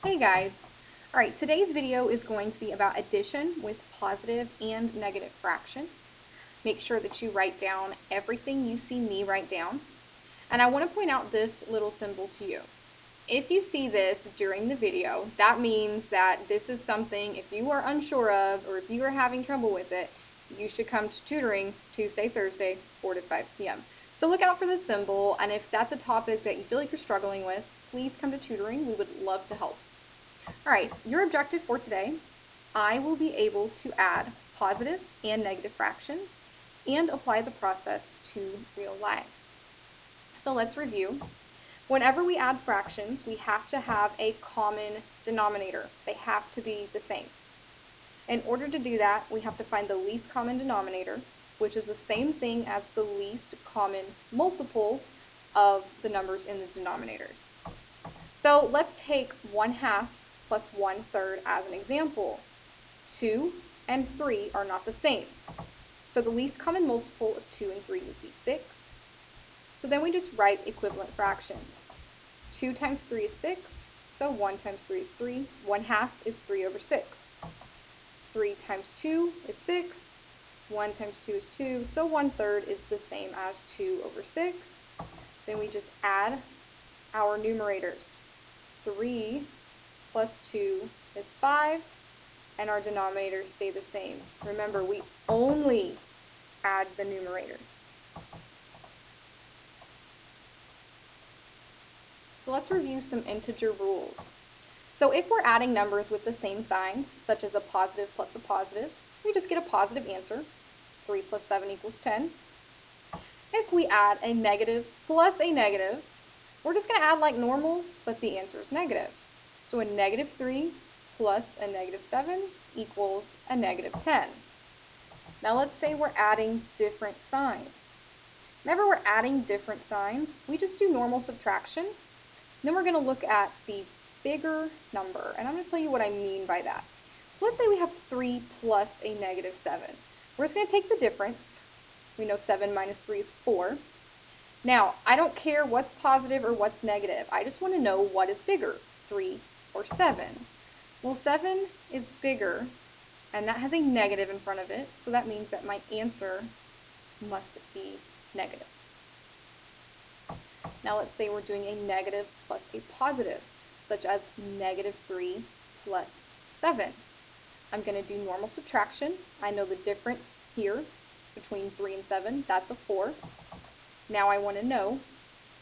Hey guys! Alright, today's video is going to be about addition with positive and negative fraction. Make sure that you write down everything you see me write down. And I want to point out this little symbol to you. If you see this during the video, that means that this is something, if you are unsure of, or if you are having trouble with it, you should come to tutoring Tuesday, Thursday, 4 to 5 p.m. So look out for this symbol, and if that's a topic that you feel like you're struggling with, please come to tutoring. We would love to help. All right, your objective for today, I will be able to add positive and negative fractions and apply the process to real life. So let's review. Whenever we add fractions, we have to have a common denominator. They have to be the same. In order to do that, we have to find the least common denominator, which is the same thing as the least common multiple of the numbers in the denominators. So let's take 1/2 plus 1/3 as an example. 2 and 3 are not the same. So the least common multiple of 2 and 3 would be 6. So then we just write equivalent fractions. 2 times 3 is 6, so 1 times 3 is 3. 1/2 is 3 over 6. 3 times 2 is 6. 1 times 2 is 2, so 1/3 is the same as 2 over 6. Then we just add our numerators. 3 plus 2 is 5, and our denominators stay the same. Remember, we only add the numerators. So let's review some integer rules. So if we're adding numbers with the same signs, such as a positive plus a positive, we just get a positive answer. 3 plus 7 equals 10. If we add a negative plus a negative, we're just going to add like normal, but the answer is negative. So a negative 3 plus a negative 7 equals a negative 10. Now let's say we're adding different signs. Whenever we're adding different signs, we just do normal subtraction. Then we're going to look at the bigger number, and I'm going to tell you what I mean by that. So let's say we have 3 plus a negative 7. We're just going to take the difference. We know 7 minus 3 is 4. Now, I don't care what's positive or what's negative. I just want to know what is bigger, 3 or 7. Well, 7 is bigger, and that has a negative in front of it, so that means that my answer must be negative. Now let's say we're doing a negative plus a positive, such as negative 3 plus 7. I'm going to do normal subtraction. I know the difference here between 3 and 7, that's a 4. Now I want to know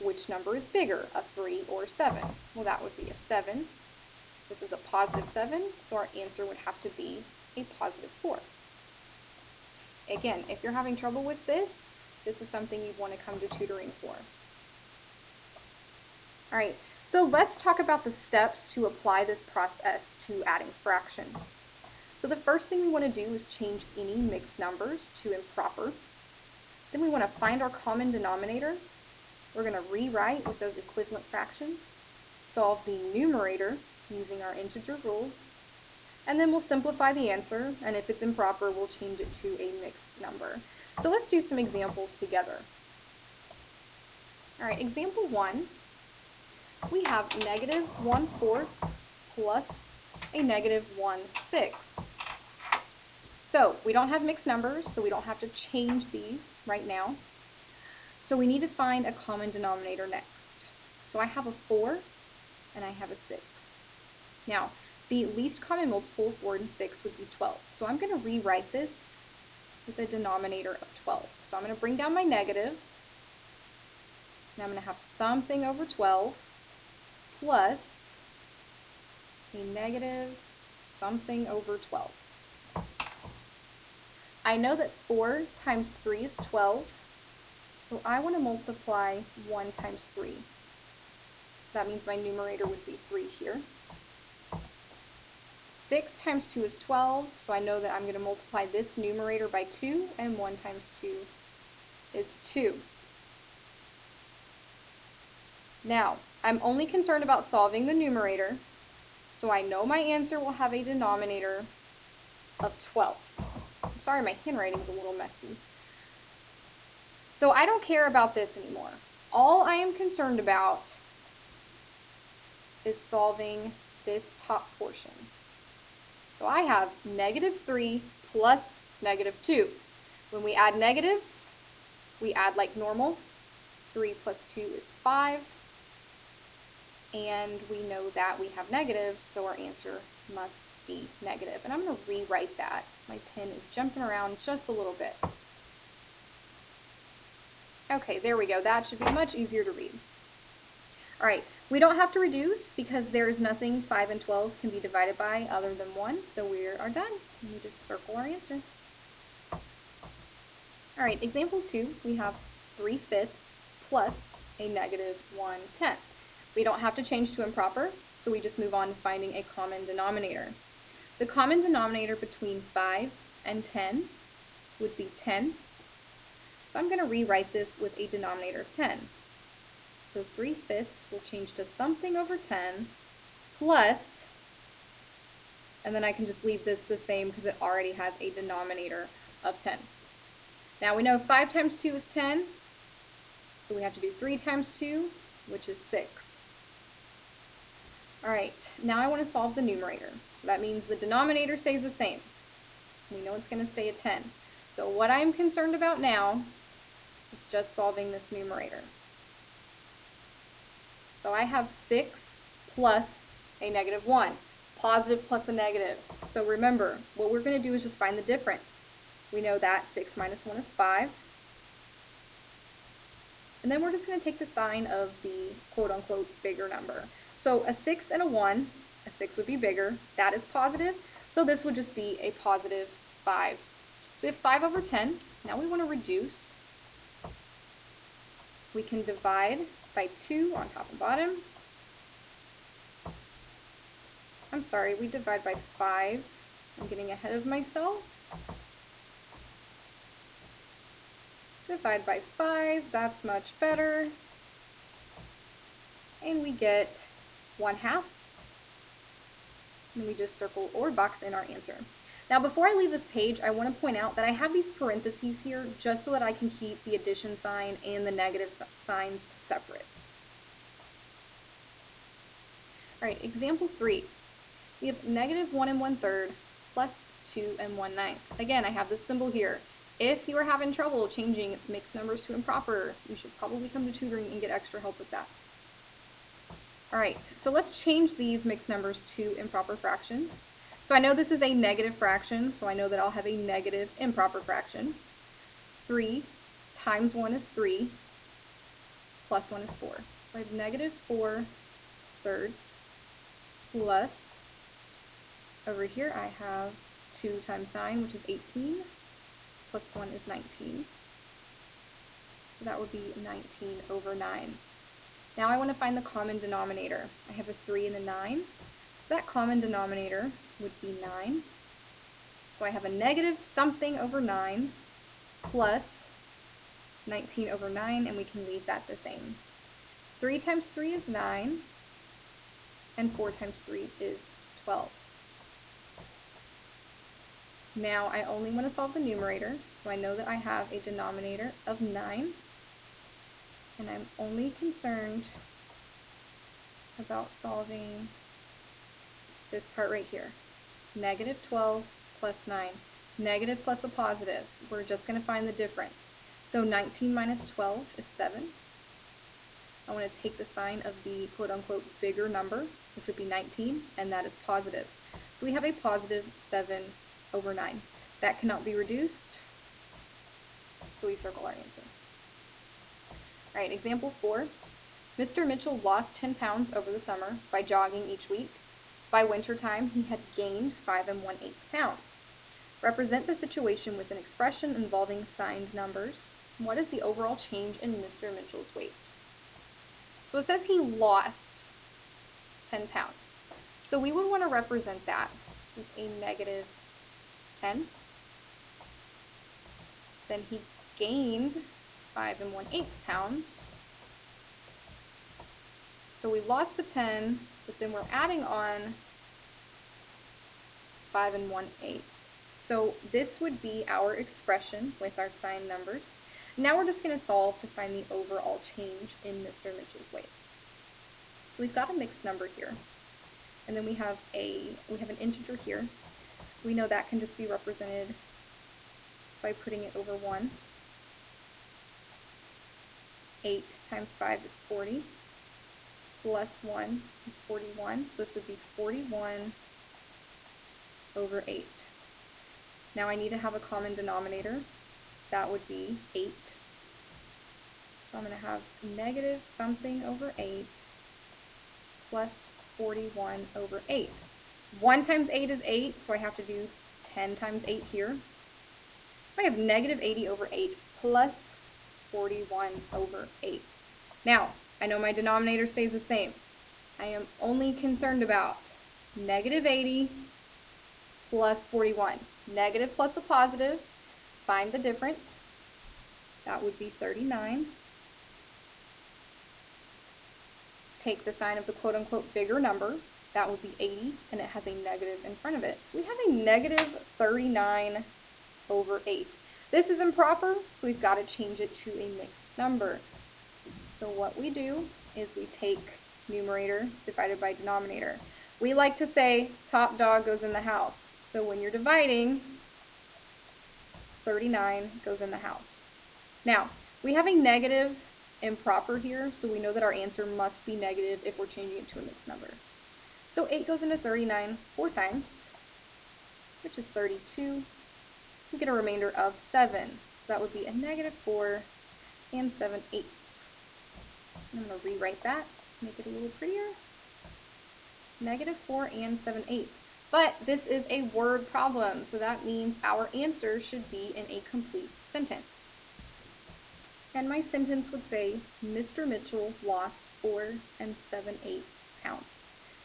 which number is bigger, a 3 or 7. Well, that would be a 7. This is a positive 7, so our answer would have to be a positive 4. Again, if you're having trouble with this is something you'd want to come to tutoring for. All right, so let's talk about the steps to apply this process to adding fractions. So the first thing we want to do is change any mixed numbers to improper. Then we want to find our common denominator. We're going to rewrite with those equivalent fractions, solve the numerator using our integer rules, and then we'll simplify the answer, and if it's improper, we'll change it to a mixed number. So let's do some examples together. All right, example 1, we have negative 1/4 plus a negative 1/6. So we don't have mixed numbers, so we don't have to change these right now. So we need to find a common denominator next. So I have a 4 and I have a 6. Now, the least common multiple of 4 and 6 would be 12. So I'm going to rewrite this with a denominator of 12. So I'm going to bring down my negative, and I'm going to have something over 12 plus a negative something over 12. I know that 4 times 3 is 12, so I want to multiply 1 times 3. That means my numerator would be 3 here. 6 times 2 is 12, so I know that I'm going to multiply this numerator by 2, and 1 times 2 is 2. Now, I'm only concerned about solving the numerator, so I know my answer will have a denominator of 12. I'm sorry, my handwriting's a little messy. So I don't care about this anymore. All I am concerned about is solving this top portion. So I have -3 plus -2. When we add negatives, we add like normal. 3 plus 2 is 5. And we know that we have negatives, so our answer must be negative. And I'm going to rewrite that. My pen is jumping around just a little bit. Okay, there we go. That should be much easier to read. All right, we don't have to reduce because there is nothing 5 and 12 can be divided by other than 1, so we are done. And we just circle our answer. All right, example 2, we have 3/5 plus a -1/10. We don't have to change to improper, so we just move on to finding a common denominator. The common denominator between 5 and 10 would be 10. So I'm going to rewrite this with a denominator of 10. So 3/5 will change to something over 10 plus, and then I can just leave this the same because it already has a denominator of 10. Now we know 5 times 2 is 10, so we have to do 3 times 2, which is 6. All right, now I want to solve the numerator. So that means the denominator stays the same. We know it's going to stay at 10. So what I'm concerned about now is just solving this numerator. So I have 6 plus a -1, positive plus a negative. So remember, what we're going to do is just find the difference. We know that 6 minus 1 is 5. And then we're just going to take the sign of the quote-unquote bigger number. So a 6 and a 1, a 6 would be bigger. That is positive. So this would just be a positive 5. So we have 5 over 10. Now we want to reduce. We can divide by 2 on top and bottom. I'm sorry, we divide by 5. I'm getting ahead of myself. Divide by 5, that's much better. And we get 1/2. And we just circle or box in our answer. Now before I leave this page, I want to point out that I have these parentheses here just so that I can keep the addition sign and the negative signs separate. All right, example 3. We have -1 1/3 plus 2 1/9. Again, I have this symbol here. If you are having trouble changing mixed numbers to improper, you should probably come to tutoring and get extra help with that. All right, so let's change these mixed numbers to improper fractions. So I know this is a negative fraction, so I know that I'll have a negative improper fraction. 3 times 1 is 3, plus 1 is 4. So I have -4/3 plus, over here I have 2 times 9, which is 18, plus 1 is 19. So that would be 19 over 9. Now I want to find the common denominator. I have a 3 and a 9. So that common denominator would be 9. So I have a negative something over 9 plus 19 over 9, and we can leave that the same. 3 times 3 is 9, and 4 times 3 is 12. Now I only want to solve the numerator, so I know that I have a denominator of 9, and I'm only concerned about solving this part right here. -12 plus 9. Negative plus a positive. We're just going to find the difference. So 19 minus 12 is 7. I want to take the sign of the quote-unquote bigger number, which would be 19, and that is positive. So we have a positive 7 over 9. That cannot be reduced, so we circle our answer. All right, example 4. Mr. Mitchell lost 10 pounds over the summer by jogging each week. By winter time, he had gained 5 1/8 pounds. Represent the situation with an expression involving signed numbers. What is the overall change in Mr. Mitchell's weight? So it says he lost 10 pounds. So we would want to represent that with a -10. Then he gained 5 1/8 pounds. So we lost the 10, but then we're adding on 5 1/8. So this would be our expression with our signed numbers. Now we're just going to solve to find the overall change in Mr. Mitchell's weight. So we've got a mixed number here. and then we have an integer here. We know that can just be represented by putting it over 1. 8 times 5 is 40, plus 1 is 41, so this would be 41 over 8. Now I need to have a common denominator. That would be 8. So I'm going to have negative something over 8 plus 41 over 8. 1 times 8 is 8, so I have to do 10 times 8 here. I have negative 80 over 8 plus 41 over 8. Now, I know my denominator stays the same. I am only concerned about negative 80 plus 41. Negative plus a positive, find the difference. That would be 39. Take the sign of the quote-unquote bigger number. That would be 80, and it has a negative in front of it. So we have a negative 39 over 8. This is improper, so we've got to change it to a mixed number. So what we do is we take numerator divided by denominator. We like to say top dog goes in the house. So when you're dividing, 39 goes in the house. Now, we have a negative improper here, so we know that our answer must be negative if we're changing it to a mixed number. So 8 goes into 39 4 times, which is 32. We get a remainder of 7. So that would be a negative 4 and 7/8. I'm going to rewrite that, make it a little prettier. Negative 4 and 7/8. But this is a word problem, so that means our answer should be in a complete sentence. And my sentence would say, Mr. Mitchell lost 4 and 7/8 pounds.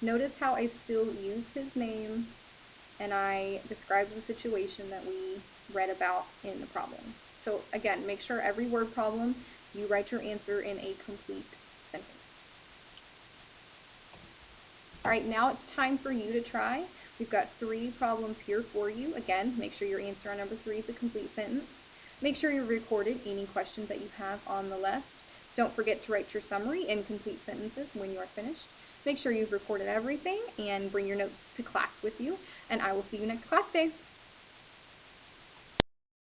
Notice how I still used his name and I described the situation that we read about in the problem. So again, make sure every word problem you write your answer in a complete sentence. Alright, now it's time for you to try. We've got 3 problems here for you. Again, make sure your answer on number 3 is a complete sentence. Make sure you recorded any questions that you have on the left. Don't forget to write your summary in complete sentences when you are finished. Make sure you've recorded everything and bring your notes to class with you, and I will see you next class day.